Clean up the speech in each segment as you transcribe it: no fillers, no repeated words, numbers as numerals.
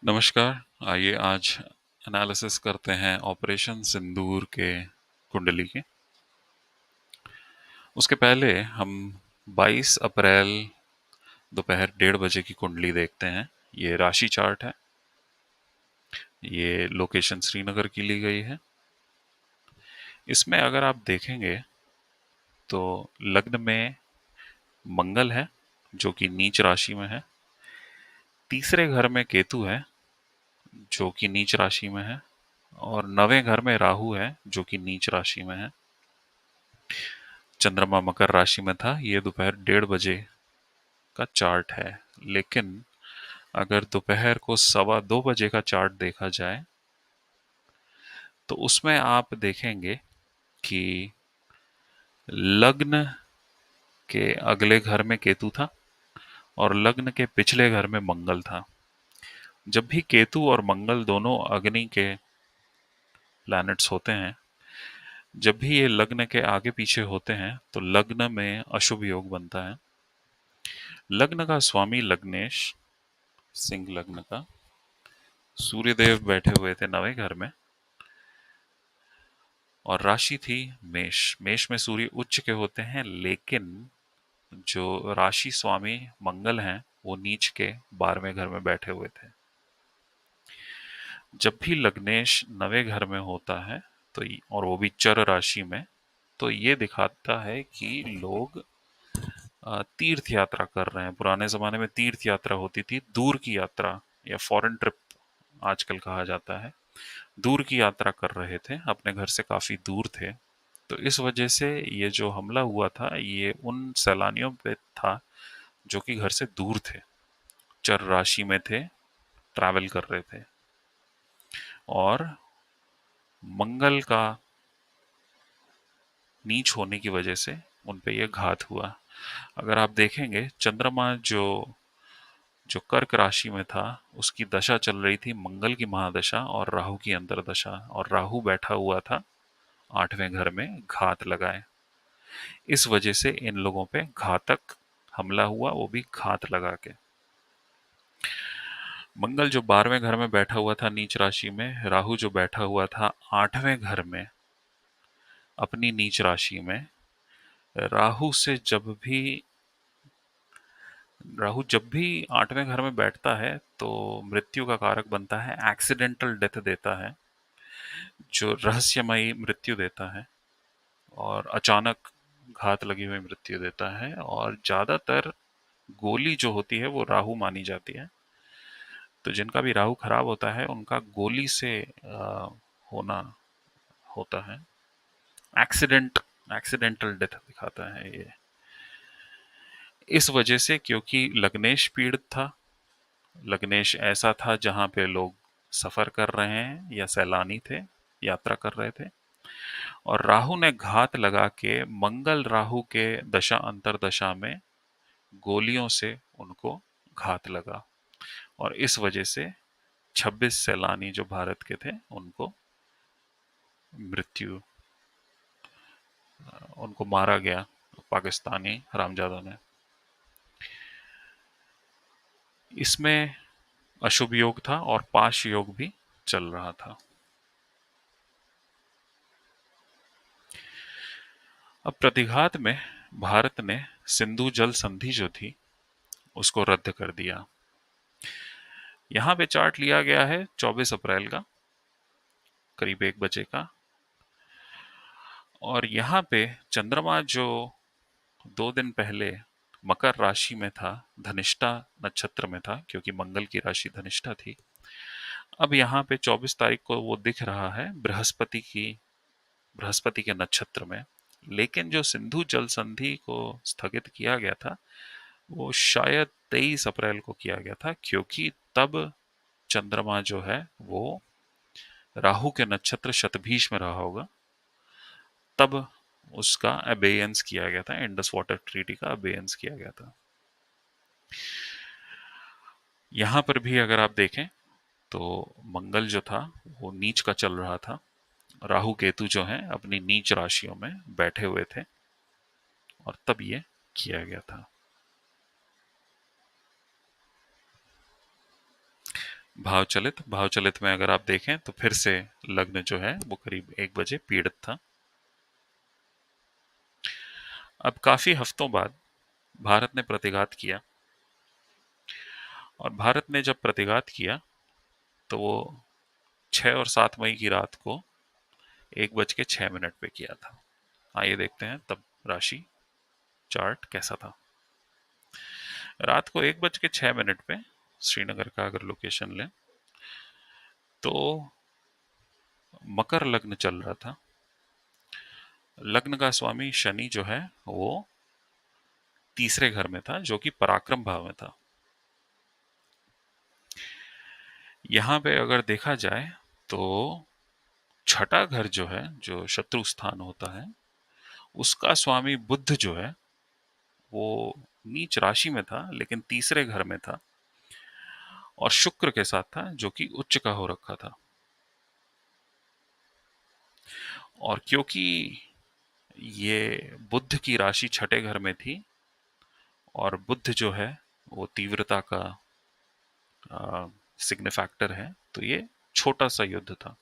नमस्कार। आइए आज एनालिसिस करते हैं ऑपरेशन सिंदूर के कुंडली की। उसके पहले हम 22 अप्रैल दोपहर 1:30 बजे की कुंडली देखते हैं। ये राशि चार्ट है। ये लोकेशन श्रीनगर की ली गई है। इसमें अगर आप देखेंगे तो लग्न में मंगल है जो कि नीच राशि में है। तीसरे घर में केतु है जो कि नीच राशि में है। और 9वें घर में राहु है जो कि नीच राशि में है। चंद्रमा मकर राशि में था। ये दोपहर 1:30 बजे का चार्ट है। लेकिन अगर दोपहर को 2:15 बजे का चार्ट देखा जाए तो उसमें आप देखेंगे कि लग्न के अगले घर में केतु था और लग्न के पिछले घर में मंगल था। जब भी केतु और मंगल दोनों अग्नि के प्लैनेट्स होते हैं, जब भी ये लग्न के आगे पीछे होते हैं तो लग्न में अशुभ योग बनता है। लग्न का स्वामी लग्नेश, सिंह लग्न का, सूर्यदेव बैठे हुए थे 9वें घर में और राशि थी मेष। मेष में सूर्य उच्च के होते हैं, लेकिन जो राशि स्वामी मंगल हैं वो नीच के 12वें घर में बैठे हुए थे। जब भी लग्नेश 9वें घर में होता है तो और वो भी चर राशि में, तो ये दिखाता है कि लोग तीर्थ यात्रा कर रहे हैं। पुराने जमाने में तीर्थ यात्रा होती थी, दूर की यात्रा या फॉरेन ट्रिप आजकल कहा जाता है। दूर की यात्रा कर रहे थे, अपने घर से काफी दूर थे। तो इस वजह से ये जो हमला हुआ था ये उन सैलानियों पे था जो कि घर से दूर थे, चर राशि में थे, ट्रैवल कर रहे थे। और मंगल का नीच होने की वजह से उन पे ये घात हुआ। अगर आप देखेंगे चंद्रमा जो जो कर्क राशि में था उसकी दशा चल रही थी मंगल की महादशा और राहु की अंतर्दशा, और राहु बैठा हुआ था 8वें घर में घात लगाए। इस वजह से इन लोगों पे घातक हमला हुआ, वो भी घात लगा के। मंगल जो 12वें घर में बैठा हुआ था नीच राशि में, राहु जो बैठा हुआ था 8वें घर में अपनी नीच राशि में, राहु से राहु जब भी 8वें घर में बैठता है तो मृत्यु का कारक बनता है, एक्सीडेंटल डेथ देता है, जो रहस्यमयी मृत्यु देता है और अचानक घात लगी हुई मृत्यु देता है। और ज्यादातर गोली जो होती है वो राहु मानी जाती है। तो जिनका भी राहु खराब होता है उनका गोली से होना होता है। एक्सीडेंटल डेथ दिखाता है ये। इस वजह से, क्योंकि लग्नेश पीड़ित था, लग्नेश ऐसा था जहां पे लोग सफर कर रहे हैं या सैलानी थे, यात्रा कर रहे थे, और राहु ने घात लगा के मंगल राहु के दशा अंतरदशा में गोलियों से उनको घात लगा। और इस वजह से 26 सैलानी जो भारत के थे उनको मृत्यु उनको मारा गया पाकिस्तानी हरामजादों ने। इसमें अशुभ योग था और पाश योग भी चल रहा था। अब प्रतिघात में भारत ने सिंधु जल संधि जो थी उसको रद्द कर दिया। यहाँ पे चार्ट लिया गया है 24 अप्रैल का, करीब 1 बजे का। और यहाँ पे चंद्रमा जो 2 दिन पहले मकर राशि में था, धनिष्ठा नक्षत्र में था, क्योंकि मंगल की राशि धनिष्ठा थी, अब यहाँ पे 24 तारीख को वो दिख रहा है बृहस्पति के नक्षत्र में। लेकिन जो सिंधु जल संधि को स्थगित किया गया था वो शायद 23 अप्रैल को किया गया था, क्योंकि तब चंद्रमा जो है वो राहु के नक्षत्र शतभीष में रहा होगा। तब उसका अबेयंस किया गया था, इंडस वाटर ट्रीटी का अबेयंस किया गया था। यहाँ पर भी अगर आप देखें तो मंगल जो था वो नीच का चल रहा था, राहु केतु जो हैं अपनी नीच राशियों में बैठे हुए थे, और तब ये किया गया था। भावचलित में अगर आप देखें तो फिर से लग्न जो है वो करीब 1 बजे पीड़ित था। अब काफी हफ्तों बाद भारत ने प्रतिघात किया, और भारत ने जब प्रतिघात किया तो वो 6 और 7 मई की रात को 1 बज के 6 मिनट पे किया था। आइए देखते हैं तब राशि चार्ट कैसा था। रात को 1 बज के 6 मिनट पे श्रीनगर का अगर लोकेशन लें तो मकर लग्न चल रहा था। लग्न का स्वामी शनि जो है वो तीसरे घर में था, जो कि पराक्रम भाव में था। यहाँ पे अगर देखा जाए तो छठा घर जो है, जो शत्रु स्थान होता है, उसका स्वामी बुध जो है वो नीच राशि में था लेकिन तीसरे घर में था, और शुक्र के साथ था जो कि उच्च का हो रखा था। और क्योंकि ये बुध की राशि छठे घर में थी, और बुध जो है वो तीव्रता का सिग्निफैक्टर है, तो ये छोटा सा युद्ध था।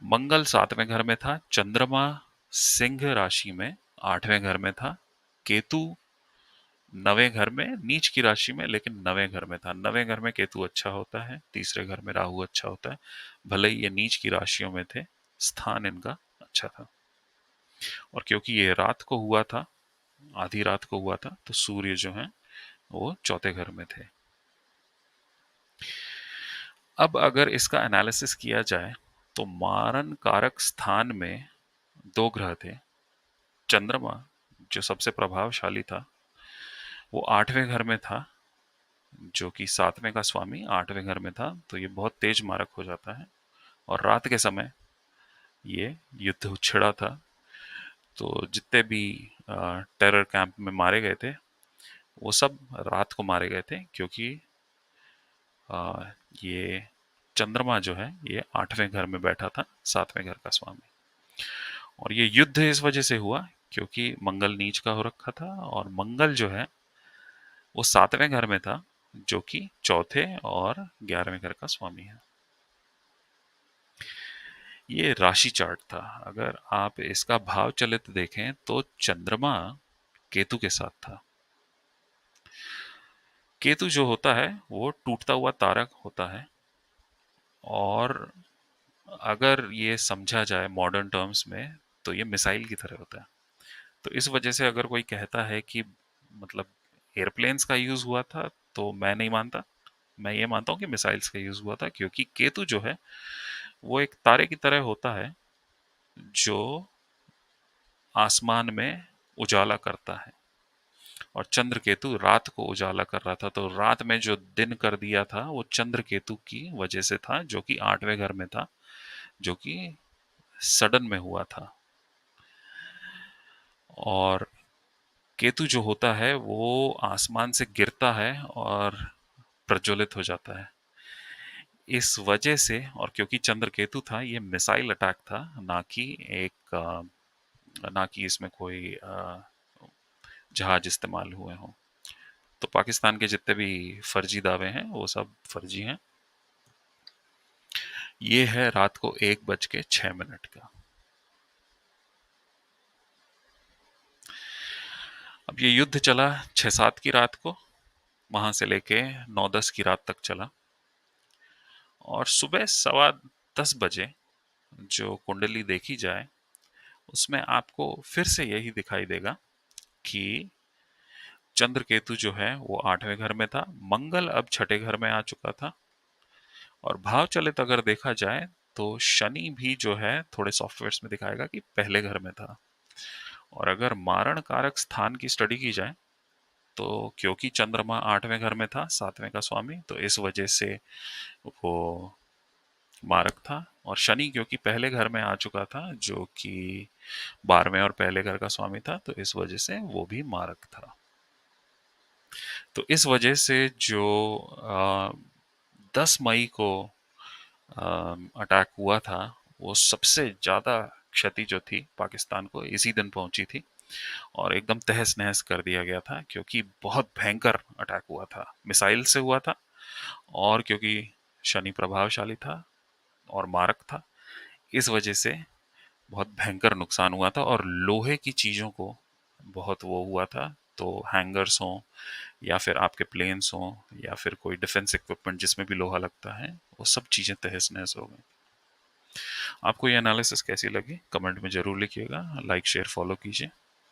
मंगल 7वें घर में था, चंद्रमा सिंह राशि में 8वें घर में था, केतु 9वें घर में नीच की राशि में लेकिन 9वें घर में था। 9वें घर में केतु अच्छा होता है, तीसरे घर में राहु अच्छा होता है। भले ही ये नीच की राशियों में थे, स्थान इनका अच्छा था। और क्योंकि ये रात को हुआ था, आधी रात को हुआ था, तो सूर्य जो है वो चौथे घर में थे। अब अगर इसका एनालिसिस किया जाए तो मारन कारक स्थान में दो ग्रह थे। चंद्रमा जो सबसे प्रभावशाली था वो 8वें घर में था, जो कि 7वें का स्वामी 8वें घर में था, तो ये बहुत तेज मारक हो जाता है। और रात के समय ये युद्ध छिड़ा था, तो जितने भी टेरर कैंप में मारे गए थे वो सब रात को मारे गए थे, क्योंकि आ, ये चंद्रमा जो है ये 8वें घर में बैठा था, 7वें घर का स्वामी। और ये युद्ध इस वजह से हुआ क्योंकि मंगल नीच का हो रखा था, और मंगल जो है वो 7वें घर में था, जो कि चौथे और 11वें घर का स्वामी है। ये राशि चार्ट था। अगर आप इसका भाव चलित देखें तो चंद्रमा केतु के साथ था। केतु जो होता है वो टूटता हुआ तारक होता है, और अगर ये समझा जाए मॉडर्न टर्म्स में तो ये मिसाइल की तरह होता है। तो इस वजह से अगर कोई कहता है कि मतलब एयरप्लेन्स का यूज हुआ था, तो मैं नहीं मानता। मैं ये मानता हूँ कि मिसाइल्स का यूज हुआ था, क्योंकि केतु जो है वो एक तारे की तरह होता है जो आसमान में उजाला करता है, और चंद्र केतु रात को उजाला कर रहा था। तो रात में जो दिन कर दिया था वो चंद्र केतु की वजह से था, जो कि 8वें घर में था, जो कि सडन में हुआ था। और केतु जो होता है वो आसमान से गिरता है और प्रज्वलित हो जाता है। इस वजह से, और क्योंकि चंद्र केतु था, ये मिसाइल अटैक था, ना कि इसमें कोई जहाज इस्तेमाल हुए हों। तो पाकिस्तान के जितने भी फर्जी दावे हैं वो सब फर्जी हैं। ये है रात को 1 बज के 6 मिनट का। अब ये युद्ध चला 6-7 की रात को, वहां से लेके 9-10 की रात तक चला, और सुबह 10:15 बजे जो कुंडली देखी जाए उसमें आपको फिर से यही दिखाई देगा कि चंद्र केतु जो है वो 8वें घर में था, मंगल अब छठे घर में आ चुका था, और भाव चलित अगर देखा जाए तो शनि भी जो है थोड़े सॉफ्टवेयर्स में दिखाएगा कि पहले घर में था। और अगर मारण कारक स्थान की स्टडी की जाए तो क्योंकि चंद्रमा 8वें घर में था, 7वें का स्वामी, तो इस वजह से वो मारक था। और शनि क्योंकि पहले घर में आ चुका था, जो कि 12वें और पहले घर का स्वामी था, तो इस वजह से वो भी मारक था। तो इस वजह से जो 10 मई को अटैक हुआ था, वो सबसे ज़्यादा क्षति जो थी पाकिस्तान को इसी दिन पहुंची थी, और एकदम तहस नहस कर दिया गया था, क्योंकि बहुत भयंकर अटैक हुआ था, मिसाइल से हुआ था। और क्योंकि शनि प्रभावशाली था और मारक था, इस वजह से बहुत भयंकर नुकसान हुआ था और लोहे की चीज़ों को बहुत वो हुआ था। तो हैंगर्स हों या फिर आपके प्लेन्स हों या फिर कोई डिफेंस इक्विपमेंट जिसमें भी लोहा लगता है, वो सब चीज़ें तहस नहस हो गई। आपको ये एनालिसिस कैसी लगी कमेंट में ज़रूर लिखिएगा। लाइक शेयर फॉलो कीजिए।